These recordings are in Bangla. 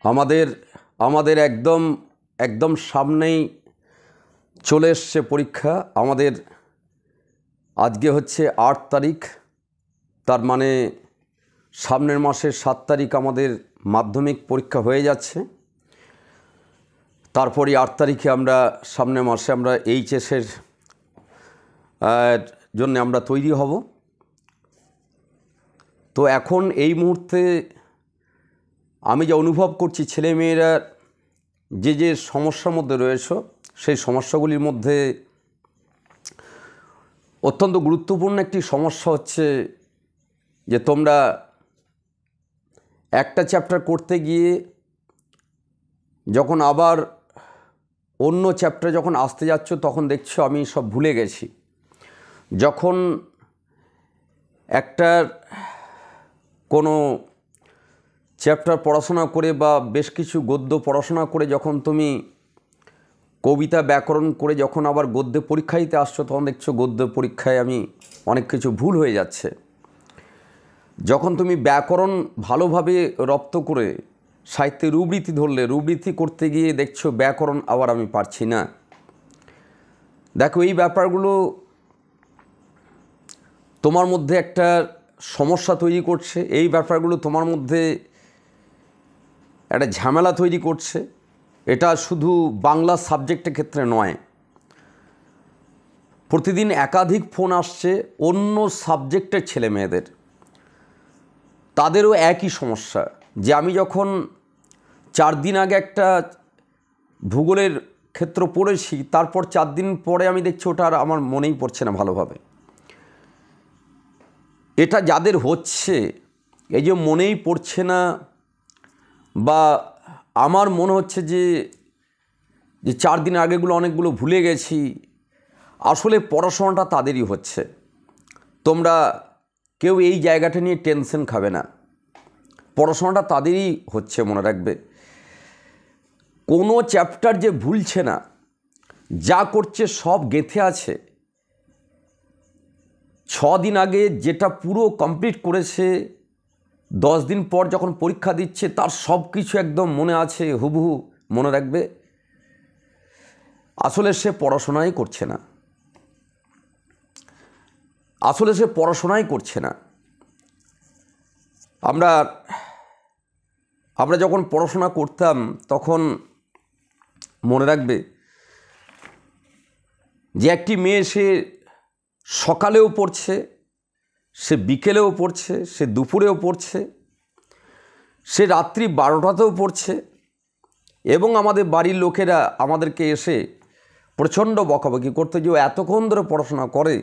আমাদের আমাদের একদম একদম সামনেই চলে এসছে পরীক্ষা। আমাদের আজকে হচ্ছে ৮ তারিখ, তার মানে সামনের মাসের ৭ তারিখ আমাদের মাধ্যমিক পরীক্ষা হয়ে যাচ্ছে। তারপরই ৮ তারিখে আমরা সামনের মাসে আমরা এইচএসের জন্য আমরা তৈরি হব। তো এখন এই মুহূর্তে আমি যা অনুভব করছি, ছেলেমেয়েরা যে সমস্যার মধ্যে রয়েছে, সেই সমস্যাগুলির মধ্যে অত্যন্ত গুরুত্বপূর্ণ একটি সমস্যা হচ্ছে যে তোমরা একটা চ্যাপ্টার করতে গিয়ে যখন আবার অন্য চ্যাপ্টারে যখন আসতে যাচ্ছ তখন দেখছো আমি সব ভুলে গেছি। যখন একটা কোনো চ্যাপ্টার পড়াশোনা করে বা বেশ কিছু গদ্য পড়াশোনা করে যখন তুমি কবিতা ব্যাকরণ করে যখন আবার গদ্যে পরীক্ষা দিতে আসছো তখন দেখছো গদ্য পরীক্ষায় আমি অনেক কিছু ভুল হয়ে যাচ্ছে। যখন তুমি ব্যাকরণ ভালোভাবে রপ্ত করে সাহিত্যে রূপরীতি ধরলে, রূপরীতি করতে গিয়ে দেখছো ব্যাকরণ আবার আমি পারছি না। দেখো, এই ব্যাপারগুলো তোমার মধ্যে একটা সমস্যা তৈরি করছে, এই ব্যাপারগুলো তোমার মধ্যে একটা ঝামেলা তৈরি করছে। এটা শুধু বাংলা সাবজেক্টের ক্ষেত্রে নয়, প্রতিদিন একাধিক ফোন আসছে অন্য সাবজেক্টের ছেলে মেয়েদের, তাদেরও একই সমস্যা। যে আমি যখন 4 দিন আগে একটা ভূগোলের ক্ষেত্র পড়েছি, তারপর 4 দিন পরে আমি দেখছি ওটা আর আমার মনেই পড়ছে না ভালোভাবে। এটা যাদের হচ্ছে, এই যে মনেই পড়ছে না বা আমার মনে হচ্ছে যে 4 দিন আগেগুলো অনেকগুলো ভুলে গেছি, আসলে পড়াশোনাটা তাদেরই হচ্ছে। তোমরা কেউ এই জায়গাটা নিয়ে টেনশন খাবে না, পড়াশোনাটা তাদেরই হচ্ছে। মনে রাখবে, কোনো চ্যাপ্টার যে ভুলছে না, যা করছে সব গেঁথে আছে। 6 দিন আগে যেটা পুরো কমপ্লিট করেছে, 10 দিন পর যখন পরীক্ষা দিচ্ছে তার সব কিছু একদম মনে আছে, হুবহু মনে রাখবে। আসলে সে পড়াশোনাই করছে না, আসলে সে পড়াশোনাই করছে না। আমরা যখন পড়াশোনা করতাম তখন মনে রাখবে যে একটি মেয়ে সে সকালেও পড়ছে, সে বিকেলেও পড়ছে, সে দুপুরেও পড়ছে, সে রাত্রি 12টাতেও পড়ছে, এবং আমাদের বাড়ির লোকেরা আমাদেরকে এসে প্রচণ্ড বকাবকি করতে যে ও এতক্ষণ ধরে পড়াশোনা করে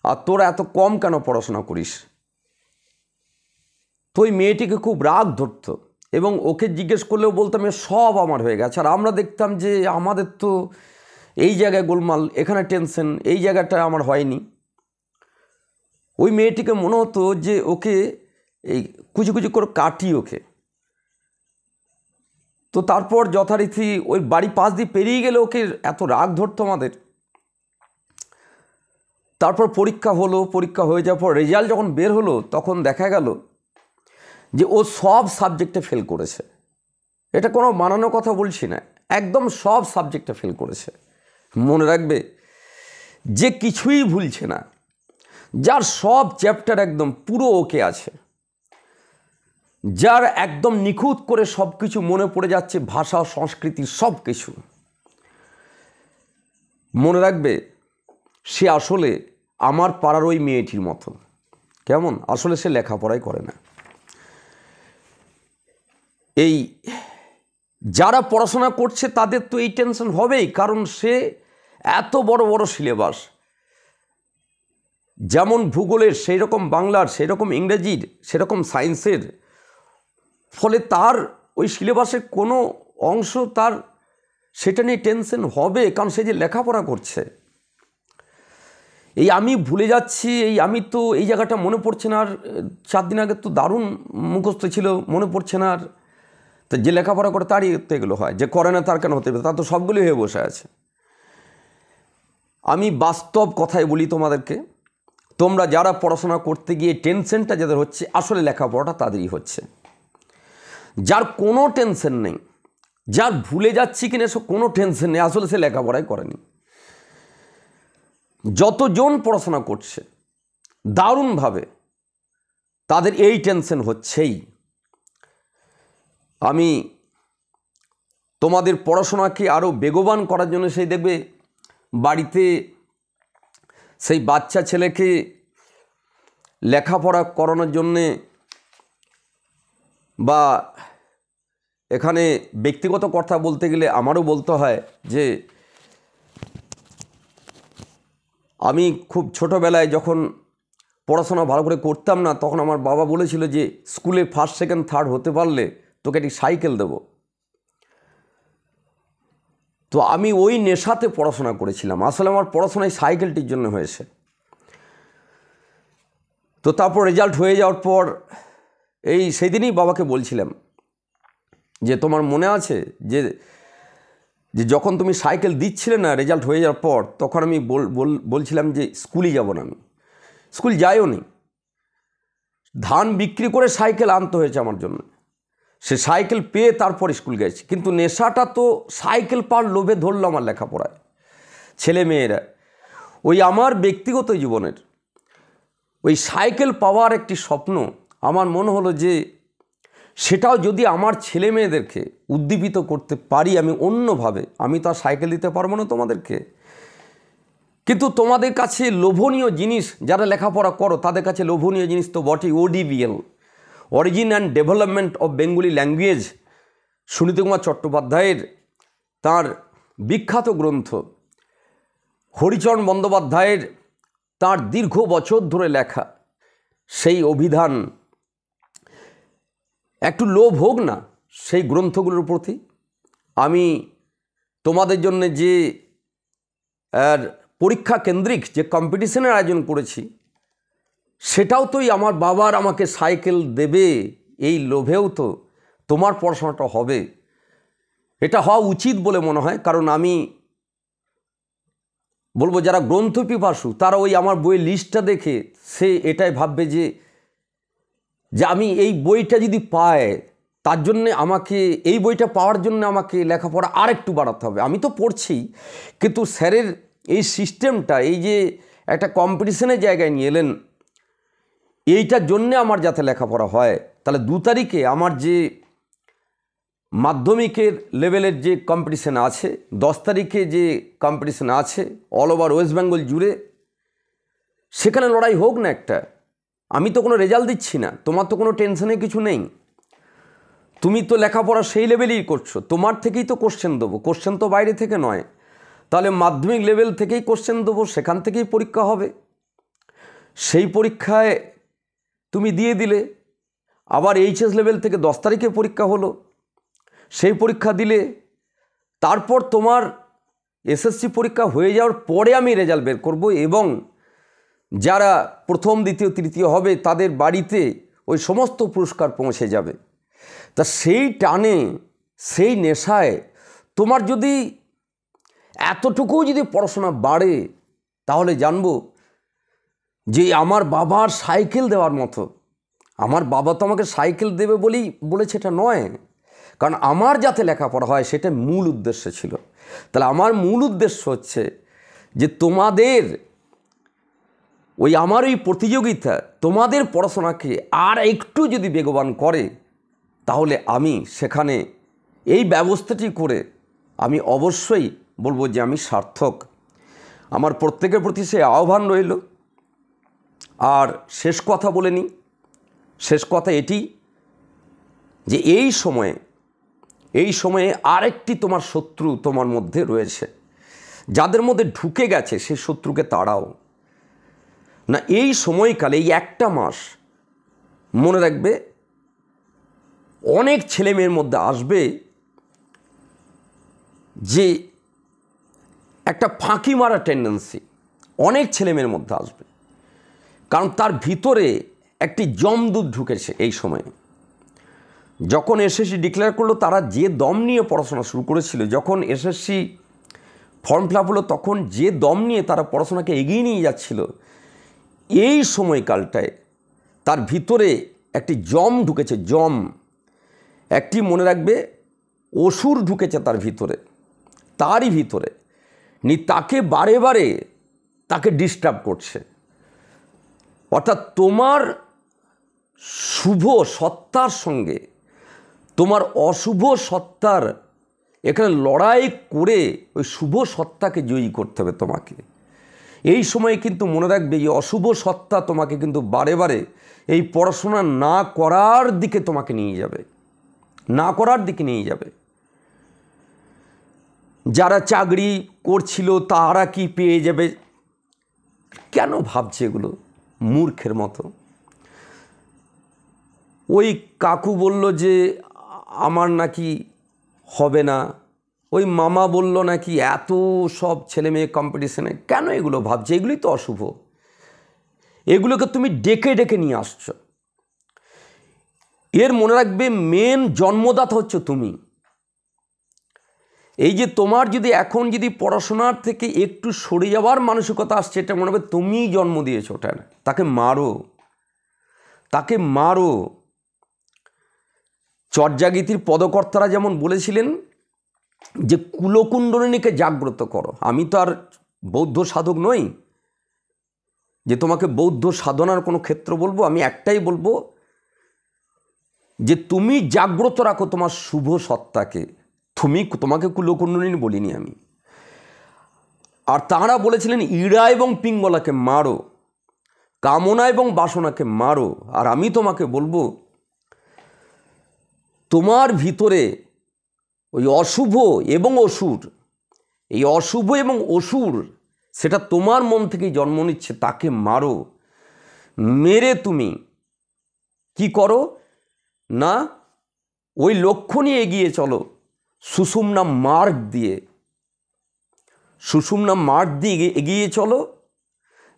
আর তোরা এত কম কেন পড়াশোনা করিস। তো ওই মেয়েটিকে খুব রাগ ধরত এবং ওকে জিজ্ঞেস করলেও বলতাম এ সব আমার হয়ে গেছে। আর আমরা দেখতাম যে আমাদের তো এই জায়গায় গোলমাল, এখানে টেনশন, এই জায়গাটা আমার হয়নি। ওই মেয়েটিকে মনে হতো যে ওকে এই কুচি কুচি করে কাটি ওকে। তো তারপর যথারীতি ওই বাড়ি পাশ দিয়ে পেরিয়ে গেলে ওকে এত রাগ ধরতো আমাদের। তারপর পরীক্ষা হলো, পরীক্ষা হয়ে যাওয়ার পর রেজাল্ট যখন বের হলো তখন দেখা গেল যে ও সব সাবজেক্টে ফেল করেছে। এটা কোনো বানানো কথা বলছি না, একদম সব সাবজেক্টে ফেল করেছে। মনে রাখবে, যে কিছুই ভুলছে না, যার সব চ্যাপ্টার একদম পুরো ওকে আছে, যার একদম নিখুঁত করে সব কিছু মনে পড়ে যাচ্ছে, ভাষা সংস্কৃতি সব কিছু মনে রাখবে, সে আসলে আমার পাড়ার ওই মেয়েটির মতো। কেমন? আসলে সে লেখাপড়াই করে না। এই যারা পড়াশোনা করছে তাদের তো এই টেনশন হবেই, কারণ সে এত বড় বড় সিলেবাস, যেমন ভূগোলের সেই রকম বাংলার, সেই রকম ইংরেজির, সেরকম সায়েন্সের, ফলে তার ওই সিলেবাসের কোনো অংশ তার সেটা নিয়ে টেনশন হবে, কারণ সে যে লেখাপড়া করছে। এই আমি ভুলে যাচ্ছি, এই আমি তো এই জায়গাটা মনে পড়ছে না, আর 4 দিন আগে তো দারুণ মুখস্থ ছিল, মনে পড়ছে না। আর তো যে লেখাপড়া করে তারই তো এগুলো হয়, যে করে না তার কেন হতে পারে? তার তো সবগুলোই হয়ে বসে আছে। আমি বাস্তব কথাই বলি তোমাদেরকে, তোমরা যারা পড়াশোনা করতে গিয়ে টেনশনটা যাদের হচ্ছে, আসলে লেখাপড়াটা তাদেরই হচ্ছে। যার কোনো টেনশন নেই, যার ভুলে যাচ্ছি কিনা সে কোনো টেনশন নেই, আসলে সে লেখাপড়াই করেনি। যতজন পড়াশোনা করছে দারুণভাবে, তাদের এই টেনশন হচ্ছেই। আমি তোমাদের পড়াশোনাকে আরও বেগবান করার জন্য সেই দেখবে বাড়িতে সেই বাচ্চা ছেলেকে লেখাপড়া করানোর জন্যে বা এখানে ব্যক্তিগত কথা বলতে গেলে আমারও বলতে হয় যে আমি খুব ছোটোবেলায় যখন পড়াশোনা ভালো করে করতাম না, তখন আমার বাবা বলেছিল যে স্কুলে ফার্স্ট সেকেন্ড থার্ড হতে পারলে তোকে একটি সাইকেল দেব। তো আমি ওই নেশাতে পড়াশোনা করেছিলাম, আসলে আমার পড়াশোনায় সাইকেলটির জন্য হয়েছে। তো তারপর রেজাল্ট হয়ে যাওয়ার পর সেই দিনই বাবাকে বলছিলাম যে তোমার মনে আছে যে যখন তুমি সাইকেল দিচ্ছিলে না রেজাল্ট হয়ে যাওয়ার পর, তখন আমি বলছিলাম যে স্কুলে যাব না, আমি স্কুল যাইও নি, ধান বিক্রি করে সাইকেল আনতে হয়েছে আমার জন্য। সে সাইকেল পেয়ে তারপর স্কুল গেছি, কিন্তু নেশাটা তো সাইকেল পাওয়ার লোভে ধরলো আমার লেখাপড়ায়। ছেলে মেয়েরা ওই আমার ব্যক্তিগত জীবনের ওই সাইকেল পাওয়ার একটি স্বপ্ন, আমার মনে হলো যে সেটাও যদি আমার ছেলে মেয়েদেরকে উদ্দীপিত করতে পারি আমি অন্যভাবে, আমি তো আর সাইকেল দিতে পারবো না তোমাদেরকে, কিন্তু তোমাদের কাছে লোভনীয় জিনিস, যারা লেখাপড়া করো তাদের কাছে লোভনীয় জিনিস তো বটেই। ODBL, origin and development of Bengali language, Suniti Kumar চট্টোপাধ্যায়ের তাঁর বিখ্যাত গ্রন্থ, হরিচরণ বন্দ্যোপাধ্যায়ের তাঁর দীর্ঘ বছর ধরে লেখা সেই অভিধান, একটু লোভ হোক না সেই গ্রন্থগুলোর প্রতি। আমি তোমাদের জন্য যে পরীক্ষা কেন্দ্রিক যে কম্পিটিশনের আয়োজন করেছি, সেটাও তোই আমার বাবার আমাকে সাইকেল দেবে এই লোভেও তো তোমার পড়াশোনাটা হবে, এটা হওয়া উচিত বলে মনে হয়। কারণ আমি বলবো যারা গ্রন্থ পিপাসু তারা ওই আমার বইয়ের লিস্টটা দেখে সে এটাই ভাববে যে আমি এই বইটা যদি পাই, তার জন্যে আমাকে এই বইটা পাওয়ার জন্য আমাকে লেখাপড়া আর একটু বাড়াতে হবে। আমি তো পড়ছি, কিন্তু স্যারের এই সিস্টেমটা, এই যে একটা কম্পিটিশনের জায়গায় নিয়ে এলেন, এইটার জন্যে আমার যাতে লেখাপড়া হয়, তাহলে 2 তারিখে আমার যে মাধ্যমিকের লেভেলের যে কম্পিটিশান আছে, 10 তারিখে যে কম্পিটিশান আছে অল ওভার ওয়েস্ট বেঙ্গল জুড়ে, সেখানে লড়াই হোক না একটা। আমি তো কোনো রেজাল্ট দিচ্ছি না, তোমার তো কোনো টেনশনে কিছু নেই, তুমি তো লেখাপড়া সেই লেভেলেই করছো, তোমার থেকেই তো কোশ্চেন দেবো, কোশ্চেন তো বাইরে থেকে নয়। তাহলে মাধ্যমিক লেভেল থেকেই কোশ্চেন দেবো, সেখান থেকেই পরীক্ষা হবে, সেই পরীক্ষায় তুমি দিয়ে দিলে। আবার HS লেভেল থেকে 10 তারিখে পরীক্ষা হলো, সেই পরীক্ষা দিলে, তারপর তোমার SSC পরীক্ষা হয়ে যাওয়ার পরে আমি রেজাল্ট বের করব, এবং যারা প্রথম দ্বিতীয় তৃতীয় হবে তাদের বাড়িতে ওই সমস্ত পুরস্কার পৌঁছে যাবে। তা সেই টানে, সেই নেশায় তোমার যদি এতটুকুও যদি পড়াশোনা বাড়ে, তাহলে জানবো যে আমার বাবার সাইকেল দেওয়ার মতো, আমার বাবা তো আমাকে সাইকেল দেবে বলেই বলেছে এটা নয়, কারণ আমার যাতে লেখাপড়া হয় সেটা মূল উদ্দেশ্য ছিল। তাহলে আমার মূল উদ্দেশ্য হচ্ছে যে তোমাদের ওই আমার ওই প্রতিযোগিতা তোমাদের পড়াশোনাকে আর একটু যদি বেগবান করে, তাহলে আমি সেখানে এই ব্যবস্থাটি করে আমি অবশ্যই বলবো যে আমি সার্থক। আমার প্রত্যেকের প্রতি সে আহ্বান রইল। আর শেষ কথা বলে নিই, শেষ কথা এটি যে এই সময়ে আরেকটি তোমার শত্রু তোমার মধ্যে রয়েছে, যাদের মধ্যে ঢুকে গেছে সেই শত্রুকে তাড়াও না। এই সময়কালে এই একটা মাস মনে রাখবে, অনেক ছেলে মেয়ের মধ্যে আসবে যে একটা ফাঁকি মারা টেন্ডেন্সি, অনেক ছেলে মেয়ের মধ্যে আসবে, কারণ তার ভিতরে একটি জমদূত ঢুকেছে। এই সময়ে যখন SSC ডিক্লেয়ার করলো, তারা যে দম নিয়ে পড়াশোনা শুরু করেছিল, যখন SSC ফর্ম ফিল আপ হলো, তখন যে দম নিয়ে তারা পড়াশোনাকে এগিয়ে নিয়ে যাচ্ছিল, এই সময়কালটায় তার ভিতরে একটি জম ঢুকেছে, জম। একটি মনে রাখবে, অসুর ঢুকেছে তার ভিতরে, তারই ভিতরে তাকে বারে বারে তাকে ডিস্টার্ব করছে। অর্থাৎ তোমার শুভ সত্তার সঙ্গে তোমার অশুভ সত্তার এখানে লড়াই করে ওই শুভ সত্তাকে জয়ী করতে হবে তোমাকে। এই সময়ে কিন্তু মনে রাখবে, এই অশুভ সত্তা তোমাকে কিন্তু বারে বারে এই পড়াশোনা না করার দিকে তোমাকে নিয়ে যাবে, না করার দিকে নিয়ে যাবে। যারা চাকরি করছিল তারা কি পেয়ে যাবে, কেন ভাবছে এগুলো মূর্খের মতো? ওই কাকু বলল যে আমার নাকি হবে না, ওই মামা বলল নাকি এত সব ছেলে মেয়ে কম্পিটিশনে, কেন এগুলো ভাবছে? এগুলোই তো অশুভ। এগুলোকে তুমি ডেকে ডেকে নিয়ে আসছো। এর মনে রাখবে, মেন জন্মদাতা হচ্ছে তুমি। এই যে তোমার যদি এখন যদি পড়াশোনার থেকে একটু সরে যাওয়ার মানসিকতা আসছে, এটা মনে হবে তুমিই জন্ম দিয়েছো ওটা। তাকে মারো, তাকে মারো। চর্যাগীতির পদকর্তারা যেমন বলেছিলেন যে কুলকুণ্ডলিনীকে জাগ্রত করো। আমি তো আর বৌদ্ধ সাধক নই যে তোমাকে বৌদ্ধ সাধনার কোনো ক্ষেত্র বলবো। আমি একটাই বলবো যে তুমি জাগ্রত রাখো তোমার শুভ সত্তাকে। তোমাকে কুলকুণ্ডলিনী বলিনি আমি। আর তাঁরা বলেছিলেন ইড়া এবং পিঙ্গলাকে মারো, কামনা এবং বাসনাকে মারো। আর আমি তোমাকে বলবো, তোমার ভিতরে ওই অশুভ এবং অসুর, এই অশুভ এবং অসুর সেটা তোমার মন থেকেই জন্ম নিচ্ছে, তাকে মারো। মেরে তুমি কি করো না, ওই লক্ষ্য নিয়ে এগিয়ে চলো সুষুম্না মার্গ দিয়ে, সুষুম্না মার্গ দিয়ে এগিয়ে চলো।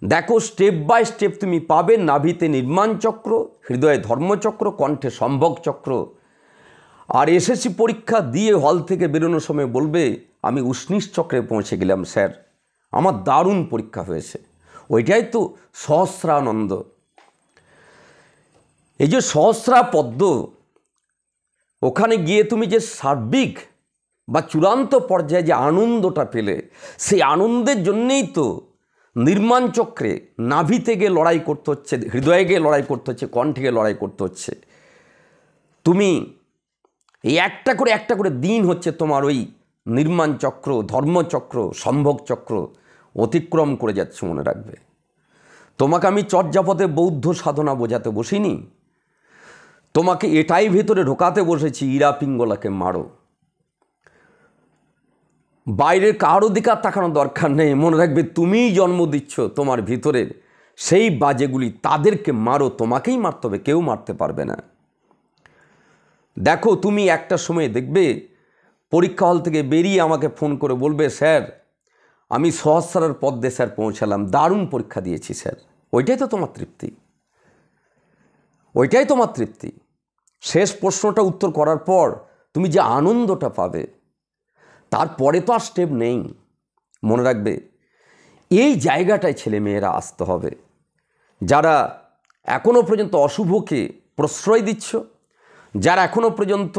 দেখো স্টেপ বাই স্টেপ তুমি পাবে নাভিতে নির্মাণ চক্র, হৃদয়ে ধর্মচক্র, কণ্ঠে সম্ভোগ চক্র। আর এসএসসি পরীক্ষা দিয়ে হল থেকে বেরোনোর সময় বলবে আমি উষ্ণিস চক্রে পৌঁছে গেলাম স্যার, আমার দারুণ পরীক্ষা হয়েছে। ওইটাই তো সহস্রানন্দ। এই যে সহস্রা পদ্ম, ওখানে গিয়ে তুমি যে সার্বিক বা চূড়ান্ত পর্যায়ে যে আনন্দটা পেলে, সেই আনন্দের জন্যেই তো নির্মাণ চক্রে নাভি থেকে লড়াই করতে হচ্ছে, হৃদয়ে গিয়ে লড়াই করতে হচ্ছে, কণ্ঠে গিয়ে লড়াই করতে হচ্ছে। তুমি এই একটা করে দিন হচ্ছে তোমার ওই নির্মাণ চক্র, ধর্মচক্র, সম্ভোগ চক্র অতিক্রম করে যাচ্ছে। মনে রাখবে, তোমাকে আমি চর্যাপদে বৌদ্ধ সাধনা বোঝাতে বসিনি, তোমাকে এটাই ভেতরে ঢোকাতে বসেছি, ইরা পিঙ্গলাকে মারো। বাইরের কারো দিকে আর তাকানোর দরকার নেই। মনে রাখবে, তুমিই জন্ম দিচ্ছ তোমার ভিতরের সেই বাজেগুলি, তাদেরকে মারো। তোমাকেই মারতে হবে, কেউ মারতে পারবে না। দেখো, তুমি একটা সময় দেখবে পরীক্ষা হল থেকে বেরিয়ে আমাকে ফোন করে বলবে স্যার আমি সহস্রার পদ্মে স্যার পৌঁছালাম, দারুণ পরীক্ষা দিয়েছি স্যার। ওইটাই তো তোমার তৃপ্তি, ওইটাই তোমার তৃপ্তি। শেষ প্রশ্নটা উত্তর করার পর তুমি যে আনন্দটা পাবে, তারপরে তো আর স্টেপ নেই। মনে রাখবে, এই জায়গাটায় ছেলেমেয়েরা আসতে হবে। যারা এখনও পর্যন্ত অশুভকে প্রশ্রয় দিচ্ছ, যারা এখনও পর্যন্ত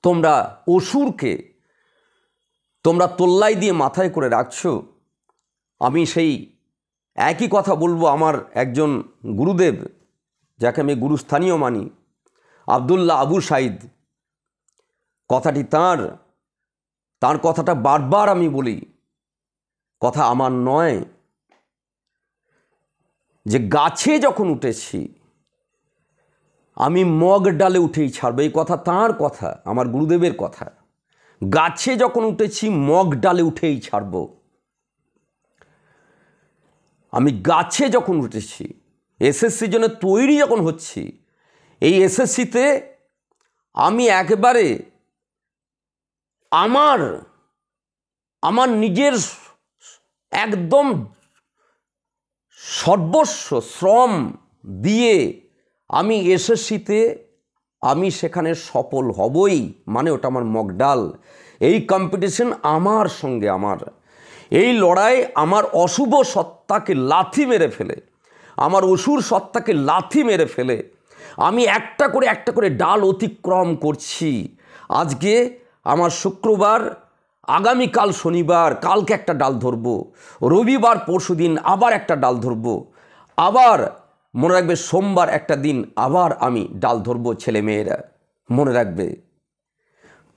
তোমরা অসুরকে তোমরা তোল্লাই দিয়ে মাথায় করে রাখছো, আমি সেই একই কথা বলবো। আমার একজন গুরুদেব, যাকে আমি গুরুস্থানীয় মানি, আবদুল্লাহ আবু সাইদ, কথাটি তাঁর কথাটা বারবার আমি বলি, কথা আমার নয়, যে গাছে যখন উঠেছি আমি মগ ডালে উঠেই ছাড়বো। এই কথা তাঁর কথা, আমার গুরুদেবের কথা। গাছে যখন উঠেছি মগ ডালে উঠেই ছাড়বো। আমি গাছে যখন উঠেছি, এসএসসির জন্য তৈরি যখন হচ্ছি, এই এসএসসিতে আমি একেবারে আমার নিজের একদম সর্বস্ব শ্রম দিয়ে আমি এসএসসিতে আমি সেখানে সফল হবই। মানে ওটা আমার মকডাল। এই কম্পিটিশন আমার সঙ্গে, আমার এই লড়াই আমার অশুভ সত্তাকে লাথি মেরে ফেলে, আমার অসুর সত্তাকে লাথি মেরে ফেলে আমি একটা করে ডাল অতিক্রম করছি। আজকে আমার শুক্রবার, আগামীকাল শনিবার, কালকে একটা ডাল ধরবো, রবিবার পরশুদিন আবার একটা ডাল ধরবো, আবার মনে রাখবে সোমবার একটা দিন আবার আমি ডাল ধরবো। ছেলেমেয়েরা মনে রাখবে,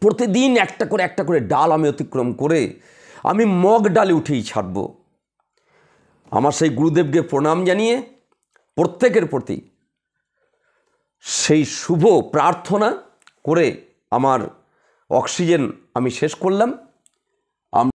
প্রতিদিন একটা করে ডাল আমি অতিক্রম করে আমি মগ ডালে উঠেই ছাড়ব। আমার সেই গুরুদেবকে প্রণাম জানিয়ে প্রত্যেকের প্রতি সেই শুভ প্রার্থনা করে আমার অক্সিজেন আমি শেষ করলাম।